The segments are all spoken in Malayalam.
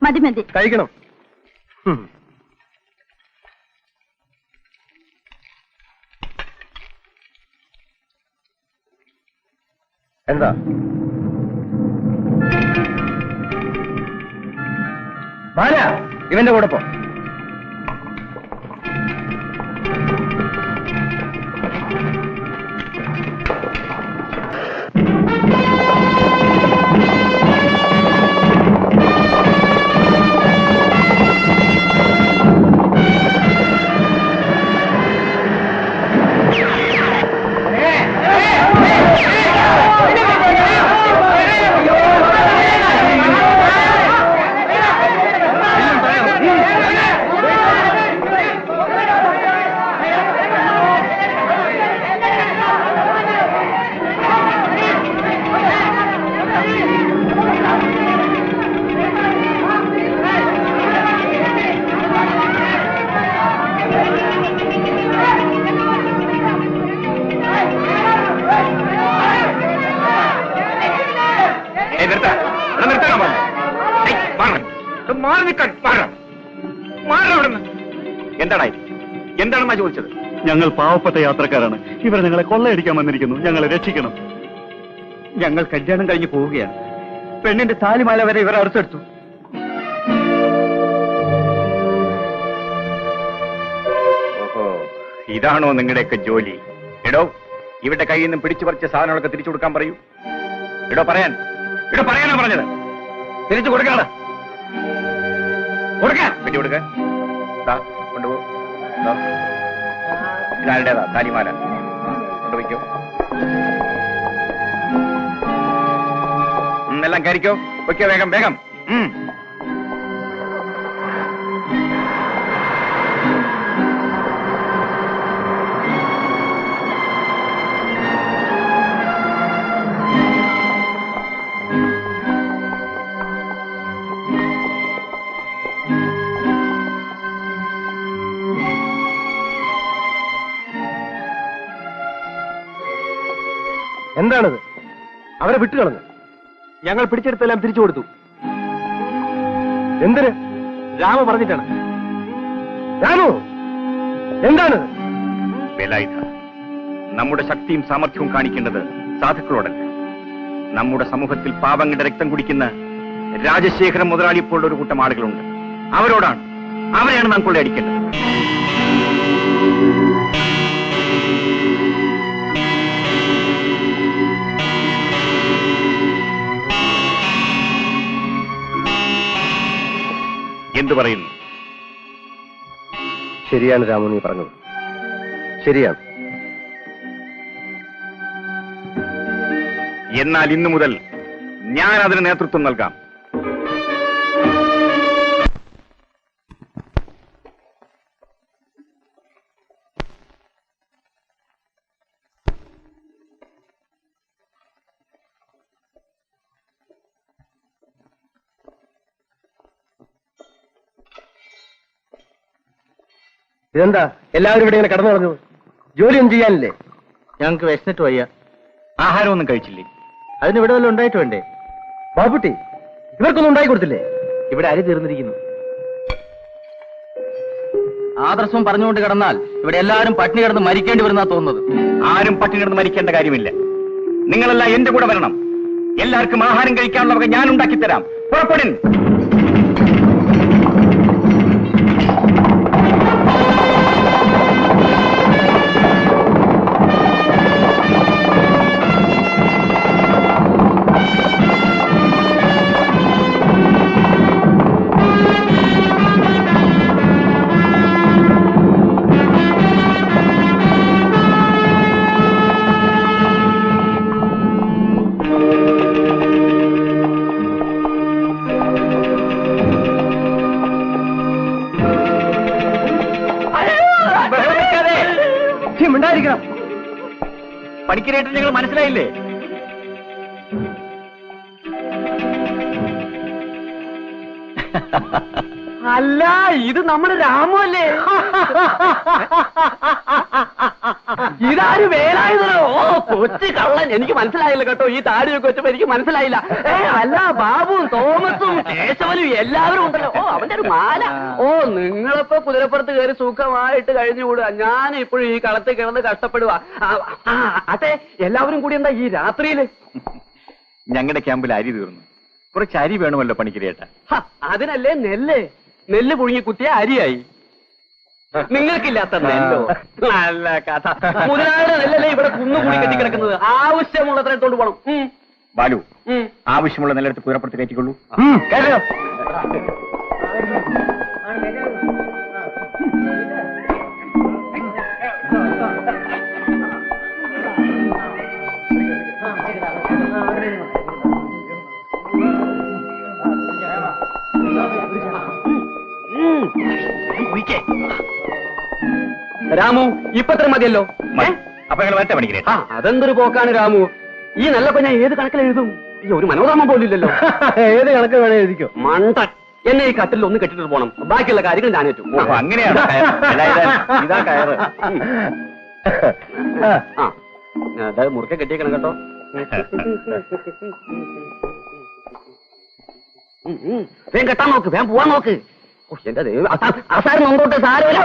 മതി മതി. കഴിക്കണം. എന്താ ബാല, ഇവന്റെ കൂടെ പോ. എന്താണ് ചോദിച്ചത്? ഞങ്ങൾ പാവപ്പെട്ട യാത്രക്കാരാണ്. ഇവർ ഞങ്ങളെ കൊള്ളയടിക്കാൻ വന്നിരിക്കുന്നു. ഞങ്ങളെ രക്ഷിക്കണം. ഞങ്ങൾ കല്യാണം കഴിഞ്ഞ് പോവുകയാണ്. പെണ്ണിന്റെ താലിമാല വരെ ഇവർ അടുത്തെടുത്തു. ഓഹോ, ഇതാണോ നിങ്ങളുടെയൊക്കെ ജോലി? എടോ, ഇവരുടെ കയ്യിൽ നിന്നും പിടിച്ചു പറിച്ച സാധനങ്ങളൊക്കെ തിരിച്ചു കൊടുക്കാൻ പറയൂ. പറയാനാ പറഞ്ഞത്. തിരിച്ചു കൊടുക്കാണ്. കൊടുക്കാൻ വേണ്ടി കൊടുക്കാൻ കൊണ്ടുപോ. ഇതാരുടേതാ താലിമാല? കൊണ്ടുപോയിക്കോ. എല്ലാം കരിക്കോ. വയ്ക്കോ, വേഗം വേഗം. എന്താണിത്? അവരെ വിട്ടുകളഞ്ഞു. ഞങ്ങൾ പിടിച്ചെടുത്തെല്ലാം തിരിച്ചു കൊടുത്തു. എന്തിന്? രാമ പറഞ്ഞിട്ടാണ്. രാമു, എന്താണ്? വേലായുധ, നമ്മുടെ ശക്തിയും സാമർഥ്യവും കാണിക്കേണ്ടത് സാധുക്കളോടല്ല. നമ്മുടെ സമൂഹത്തിൽ പാവങ്ങളുടെ രക്തം കുടിക്കുന്ന രാജശേഖരൻ മുതലാളി പോലുള്ള ഒരു കൂട്ടം ആളുകളുണ്ട്. അവരോടാണ്. അവരെയാണ് നാം കൊള്ളയടിക്കേണ്ടത്. എന്തു പറയുന്നു? ശരിയാണ് രാമു, നീ പറഞ്ഞത് ശരിയാണ്. എന്നാൽ ഇന്നു മുതൽ ഞാൻ അതിന് നേതൃത്വം നൽകാം. ഇതെന്താ എല്ലാവരും ഇവിടെ ഇങ്ങനെ കടന്നു കളഞ്ഞു? ജോലിയൊന്നും ചെയ്യാനില്ലേ? ഞങ്ങൾക്ക് വിശന്നിട്ട് വയ്യ. ആഹാരമൊന്നും കഴിച്ചില്ലേ? അതിന് ഇവിടെ വല്ലതും ഉണ്ടായിട്ട് വേണ്ടേ? ബാബുട്ടി, ഇവർക്കൊന്നും ഉണ്ടായി കൊടുത്തില്ലേ? ഇവിടെ അരി തീർന്നിരിക്കുന്നു. ആദർശവും പറഞ്ഞുകൊണ്ട് കിടന്നാൽ ഇവിടെ എല്ലാവരും പട്ടിണി കിടന്ന് മരിക്കേണ്ടി വരുന്നാ തോന്നുന്നത്. ആരും പട്ടിണി കിടന്ന് മരിക്കേണ്ട കാര്യമില്ല. നിങ്ങളെല്ലാം എന്റെ കൂടെ വരണം. എല്ലാവർക്കും ആഹാരം കഴിക്കാനുള്ള വക ഞാൻ ഉണ്ടാക്കിത്തരാം. പുറപ്പെടും. പണിക്കരായിട്ട് നിങ്ങൾ മനസ്സിലായില്ലേ? അല്ല, ഇത് നമ്മുടെ രാമു അല്ലേ? ഇതാര് വേലായുധനോ? കൊച്ചു കള്ളൻ, എനിക്ക് മനസ്സിലായില്ല കേട്ടോ. ഈ താടിയൊക്കെ വെച്ചപ്പോ എനിക്ക് മനസ്സിലായില്ല. അല്ല, ബാബുവും തോമസും കേശവനും എല്ലാവരും ഉണ്ടല്ലോ. അവന്റെ ഒരു മാല. നിങ്ങളിപ്പോ കുതിരപ്പുറത്ത് കയറി സുഖമായിട്ട് കഴിഞ്ഞുകൂടുക. ഞാൻ ഇപ്പോഴും ഈ കളത്തിൽ കിടന്ന് കഷ്ടപ്പെടുക. അതെ, എല്ലാവരും കൂടി എന്താ ഈ രാത്രിയില്? ഞങ്ങളുടെ ക്യാമ്പിൽ അരി തീർന്നു. കുറച്ച് അരി വേണമല്ലോ പണിക്കരേട്ടാ. അതിനല്ലേ നെല്ല് പുഴുങ്ങി കുത്തിയ അരിയായി. നിങ്ങൾക്കില്ലാത്ത നെല്ലോ? നല്ല കഥ. മുതലാളിയുടെ നെല്ലല്ലേ ഇവിടെ കുന്നുകൂടി കെട്ടിക്കിടക്കുന്നത്. ആവശ്യമുള്ളത്ര എടുത്തോണ്ട് പോണം. ബാലു, ആവശ്യമുള്ള നെല്ലെടുത്ത് കുതിരപ്പുറത്ത് കയറ്റിക്കൊള്ളൂ. രാമു, ഇപ്പത്ര മതിയല്ലോ. അപ്പൊ നിങ്ങൾ വരട്ടെ പണിക്കരേട്ടാ. അതെന്തൊരു പോക്കാണ് രാമു. ഈ നല്ലപ്പോ ഞാൻ ഏത് കണക്കിൽ എഴുതും? ഈ ഒരു മനോരമ പോലില്ലല്ലോ. ഏത് കണക്ക് വേണേ എഴുതിക്കോ. മണ്ടൻ. എന്നെ ഈ കട്ടിൽ ഒന്ന് കെട്ടിട്ട് പോണം. ബാക്കിയുള്ള കാര്യങ്ങൾ ഞാനേറ്റു. അങ്ങനെയാണ്. ഇതാ കയറ്. അതായത് മുറുക്കെ കെട്ടിയേക്കണം കേട്ടോ. വേഗം കെട്ടാൻ നോക്ക്, വേഗം പോവാൻ നോക്ക്. എന്റെ ദൈവം, അസാരം നോക്കോട്ടെ, സാരമില്ല.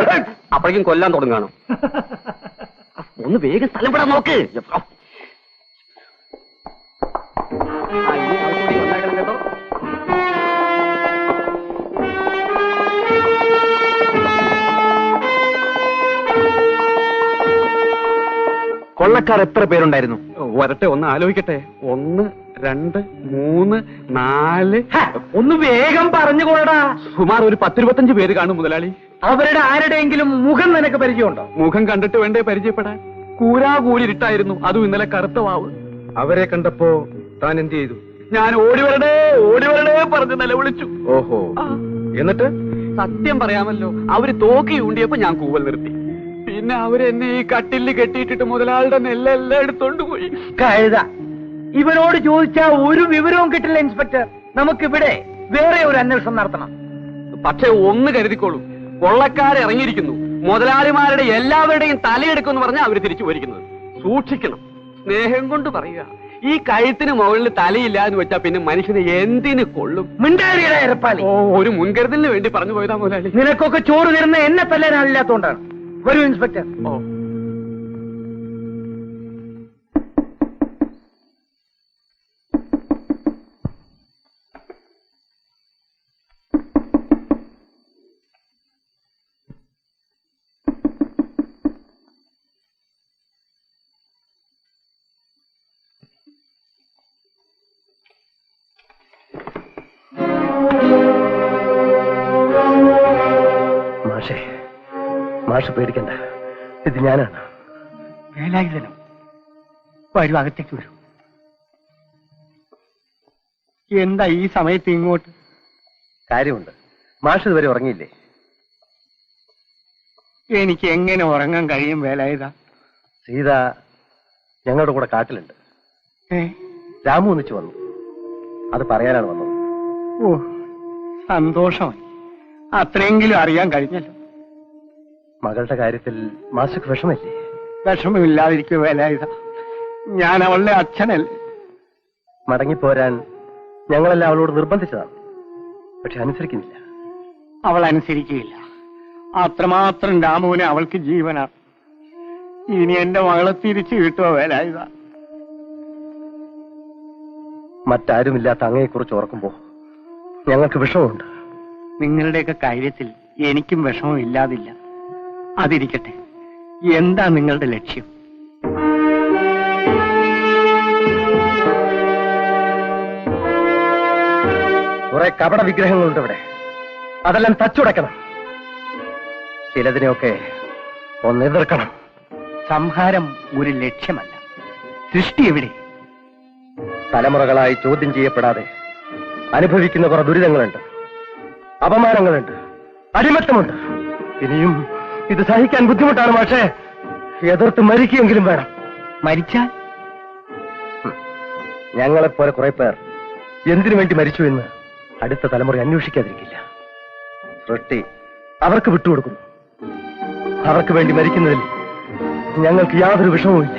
അപ്പോഴേക്കും കൊല്ലാൻ തുടങ്ങുകയാണ്. ഒന്ന് വേഗം സ്ഥലം വിടാൻ നോക്ക്. കേട്ടോ. കൊള്ളക്കാർ എത്ര പേരുണ്ടായിരുന്നു? വരട്ടെ, ഒന്ന് ആലോചിക്കട്ടെ. 1, 2, 3, 4. ഒന്ന് വേഗം പറഞ്ഞുകൊള്ളടാ. സുമാർ ഒരു 10-25 പേര് കാണും മുതലാളി. അവരുടെ ആരുടെയെങ്കിലും മുഖം നിനക്ക് പരിചയമുണ്ടോ? മുഖം കണ്ടിട്ട് വേണ്ടേ പരിചയപ്പെടാൻ? കൂരിരുട്ടായിരുന്നു. അതും ഇന്നലെ കറുത്ത വാവ്. അവരെ കണ്ടപ്പോ താൻ എന്ത് ചെയ്തു? ഞാൻ ഓടി വരണേ പറഞ്ഞ് നിലവിളിച്ചു. ഓഹോ, എന്നിട്ട്? സത്യം പറയാമല്ലോ, അവര് തോക്കി ഊണ്ടിയപ്പോ ഞാൻ കൂവൽ നിർത്തി. പിന്നെ അവരെന്നെ ഈ കട്ടില് കെട്ടിയിട്ടിട്ട് മുതലാളുടെ നെല്ലെല്ലാം എടുത്തോണ്ട് പോയി. കഴുത, ഇവനോട് ചോദിച്ചാ ഒരു വിവരവും കിട്ടില്ല ഇൻസ്പെക്ടർ. നമുക്കിവിടെ വേറെ ഒരു അന്വേഷണം നടത്തണം. പക്ഷെ ഒന്ന് കരുതിക്കോളൂ, കൊള്ളക്കാരിറങ്ങിയിരിക്കുന്നു. മുതലാളിമാരുടെ എല്ലാവരുടെയും തലയെടുക്കുമെന്ന് പറഞ്ഞാൽ അവര് തിരിച്ചു പോയിരിക്കുന്നത്. സൂക്ഷിക്കണം. സ്നേഹം കൊണ്ട് പറയുക, ഈ കഴുത്തിന് മുകളിൽ തലയില്ല എന്ന് വെച്ചാ പിന്നെ മനുഷ്യനെ എന്തിന് കൊള്ളും? മിണ്ടാരിയുടെ ഇരപ്പാലി. ഒരു മുൻകരുതലിന് വേണ്ടി പറഞ്ഞു പോയതാ മുതലാളി. നിനക്കൊക്കെ ചോറ് തരുന്ന എന്നെ തല്ലാനാളില്ലാത്തോണ്ടാണ്. വരൂ ഇൻസ്പെക്ടർ. മാഷ് പേടിക്കണ്ട, ഇത് ഞാനാണ്. വേലായുധനം, വരൂ, അകത്തേക്ക് വരൂ. എന്താ ഈ സമയത്ത് ഇങ്ങോട്ട്? കാര്യമുണ്ട്. മാഷ് ഇതുവരെ ഉറങ്ങിയില്ലേ? എനിക്ക് എങ്ങനെ ഉറങ്ങാൻ കഴിയും വേലായുധ? സീത ഞങ്ങളുടെ കൂടെ കാട്ടിലുണ്ട്. രാമു ഒന്നിച്ചു വന്നു, അത് പറയാനാണ് വന്നത്. ഓ, സന്തോഷമായി. അത്രയെങ്കിലും അറിയാൻ കഴിഞ്ഞല്ലോ. മകളുടെ കാര്യത്തിൽ മാഷക്ക് വിഷമല്ലേ? വിഷമമില്ലാതിരിക്കുക വേലായുധ, ഞാൻ അവളുടെ അച്ഛനല്ലേ. മടങ്ങിപ്പോരാൻ ഞങ്ങളെല്ലാം അവളോട് നിർബന്ധിച്ചതാണ്, പക്ഷെ അനുസരിക്കുന്നില്ല. അവൾ അനുസരിക്കുകയില്ല. അത്രമാത്രം രാമുവിനെ അവൾക്ക് ജീവനാണ്. ഇനി എന്റെ മകളെ തിരിച്ചു കിട്ടുമോ വേലായുധ? മറ്റാരുമില്ലാത്ത അങ്ങയെക്കുറിച്ച് ഓർക്കുമ്പോ ഞങ്ങൾക്ക് വിഷമമുണ്ട്. നിങ്ങളുടെയൊക്കെ കാര്യത്തിൽ എനിക്കും വിഷമം ഇല്ലാതില്ല. അതിരിക്കട്ടെ, എന്താ നിങ്ങളുടെ ലക്ഷ്യം? കുറെ കപട വിഗ്രഹങ്ങളുണ്ട് ഇവിടെ, അതെല്ലാം തച്ചുടക്കണം. ചിലതിനെയൊക്കെ ഒന്ന് എതിർക്കണം. സംഹാരം ഒരു ലക്ഷ്യമല്ല, സൃഷ്ടി എവിടെ? തലമുറകളായി ചോദ്യം ചെയ്യപ്പെടാതെ അനുഭവിക്കുന്ന കുറെ ദുരിതങ്ങളുണ്ട്, അപമാനങ്ങളുണ്ട്, അടിമത്തമുണ്ട്. ഇനിയും ഇത് സഹിക്കാൻ ബുദ്ധിമുട്ടാണ്. പക്ഷേ എതിർത്ത് മരിക്കുമെങ്കിലും വേണം. മരിച്ചാൽ? ഞങ്ങളെപ്പോലെ കുറെ പേർ എന്തിനു വേണ്ടി മരിച്ചു എന്ന് അടുത്ത തലമുറ അന്വേഷിക്കാതിരിക്കില്ല. സൃഷ്ടി അവർക്ക് വിട്ടുകൊടുക്കുന്നു. അവർക്ക് വേണ്ടി മരിക്കുന്നതിൽ ഞങ്ങൾക്ക് യാതൊരു വിഷമവുമില്ല.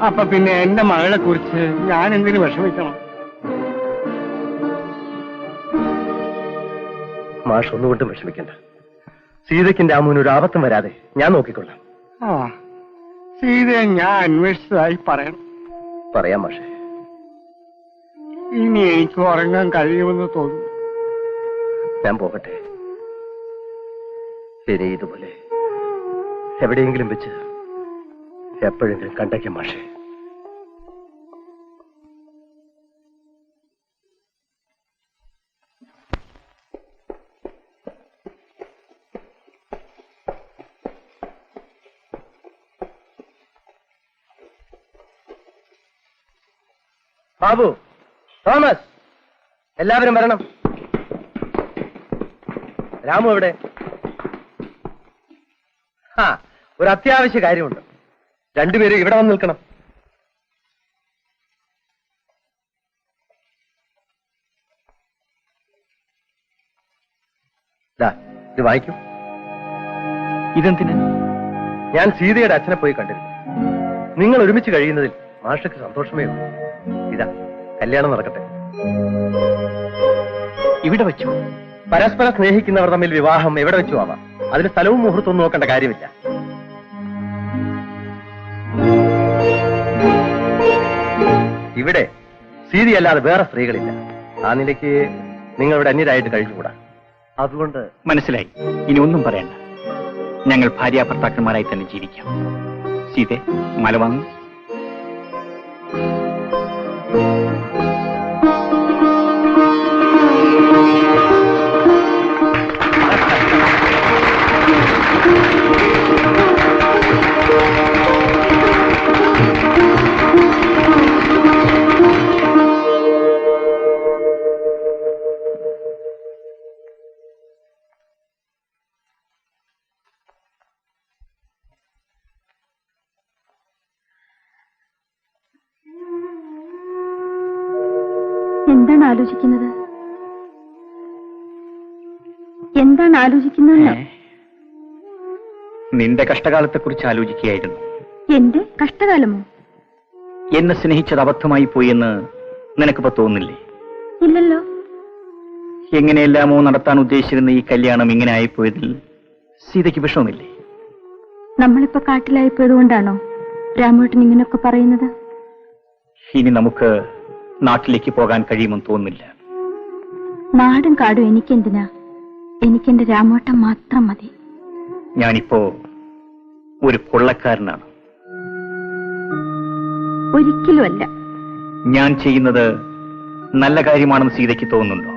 അപ്പൊ പിന്നെ എന്റെ മകളെ കുറിച്ച് ഞാൻ എന്തിനു വിഷമിക്കണം? മാഷ് ഒന്നുകൊണ്ടും വിഷമിക്കണ്ട. സീതയ്ക്കും രാമുവിന് ഒരു ആപത്തും വരാതെ ഞാൻ നോക്കിക്കൊള്ളാം. ആ, സീതയെ ഞാൻ അന്വേഷിച്ചതായി പറയണം. പറയാം മാഷേ. ഇനി എനിക്ക് ഉറങ്ങാൻ കഴിയുമെന്ന് തോന്നുന്നു. ഞാൻ പോകട്ടെ. ഇനി ഇതുപോലെ എവിടെയെങ്കിലും വെച്ച് എപ്പോഴെങ്കിലും കണ്ടേക്കാം മാഷേ. ബാബു, തോമസ്, എല്ലാവരും വരണം. രാമു എവിടെ? ആ, ഒരു അത്യാവശ്യ കാര്യമുണ്ട്. രണ്ടുപേരും ഇവിടെ വന്ന് നിൽക്കണം. ഇത് വായിക്കൂ. ഇതെന്തിന്? ഞാൻ സീതയുടെ അച്ഛനെ പോയി കണ്ടിരുന്നു. നിങ്ങൾ ഒരുമിച്ച് കഴിയുന്നതിൽ മാഷക്ക് സന്തോഷമേ ഉള്ളൂ. ഇതാ, കല്യാണം നടക്കട്ടെ. ഇവിടെ വെച്ചു? പരസ്പരം സ്നേഹിക്കുന്നവർ തമ്മിൽ വിവാഹം എവിടെ വെച്ചു ആവാം. അതിന് സ്ഥലവും മുഹൂർത്തവും നോക്കേണ്ട കാര്യമില്ല. ഇവിടെ സീതയല്ലാതെ വേറെ സ്ത്രീകളില്ല. ആ നിലയ്ക്ക് നിങ്ങൾ ഇവിടെ അന്യരായിട്ട് കഴിഞ്ഞുകൂടാ. അതുകൊണ്ട് മനസ്സിലായി. ഇനി ഒന്നും പറയണ്ട. ഞങ്ങൾ ഭാര്യാഭർത്താക്കന്മാരായി തന്നെ ജീവിക്കാം. സീതെ, മല വാങ്ങും. എന്താണ് ആലോചിക്കുന്നത്? എന്താണ് ആലോചിക്കുന്നത്? നിന്റെ കഷ്ടകാലത്തെ കുറിച്ച് ആലോചിക്കുകയായിരുന്നു. എന്റെ കഷ്ടകാലമോ? എന്നെ സ്നേഹിച്ചത് അബദ്ധമായി പോയി എന്ന് നിനക്കിപ്പോ തോന്നില്ലേ? ഇല്ലല്ലോ. എങ്ങനെയെല്ലാമോ നടത്താൻ ഉദ്ദേശിച്ചിരുന്ന ഈ കല്യാണം ഇങ്ങനെ ആയിപ്പോയതിൽ സീതയ്ക്ക് വിഷമമില്ലേ? നമ്മളിപ്പോ കാട്ടിലായിപ്പോയതുകൊണ്ടാണോ രാമേട്ടൻ ഇങ്ങനെയൊക്കെ പറയുന്നത്? ഇനി നമുക്ക് നാട്ടിലേക്ക് പോകാൻ കഴിയുമെന്ന് തോന്നുന്നില്ല. നാടും കാടും എനിക്കെന്തിനാ? എനിക്കെന്റെ രാമേട്ടൻ മാത്രം മതി. ഞാനിപ്പോ ഒരു കൊള്ളക്കാരനാണ്. ഒരിക്കലുമല്ല. ഞാൻ ചെയ്യുന്നത് നല്ല കാര്യമാണെന്ന് സീതയ്ക്ക് തോന്നുന്നുണ്ടോ?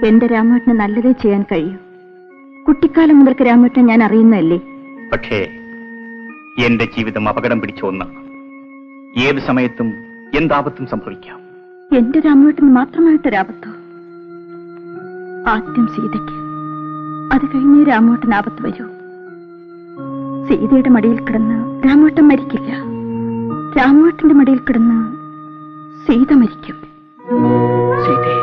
എന്റെ രാമേട്ടന് നല്ലതേ ചെയ്യാൻ കഴിയൂ. കുട്ടിക്കാലം മുതൽക്ക് രാമേട്ടൻ ഞാൻ അറിയുന്നതല്ലേ. പക്ഷേ എന്റെ ജീവിതം അപകടം പിടിച്ച ഒന്നാണ്. ഏത് സമയത്തും എന്താപത്തും സംഭവിക്കാം. എന്റെ രാമേട്ടന് മാത്രമായിട്ടൊരാപത്തോ? ആദ്യം സീതയ്ക്ക്, അത് കഴിഞ്ഞ് രാമേട്ടൻ ആപത്ത് വരൂ. സീതയുടെ മടിയിൽ കിടന്ന് രാമേട്ടൻ മരിക്കില്ല. രാമേട്ടന്റെ മടിയിൽ കിടന്ന് സീത മരിക്കും. സീതേ,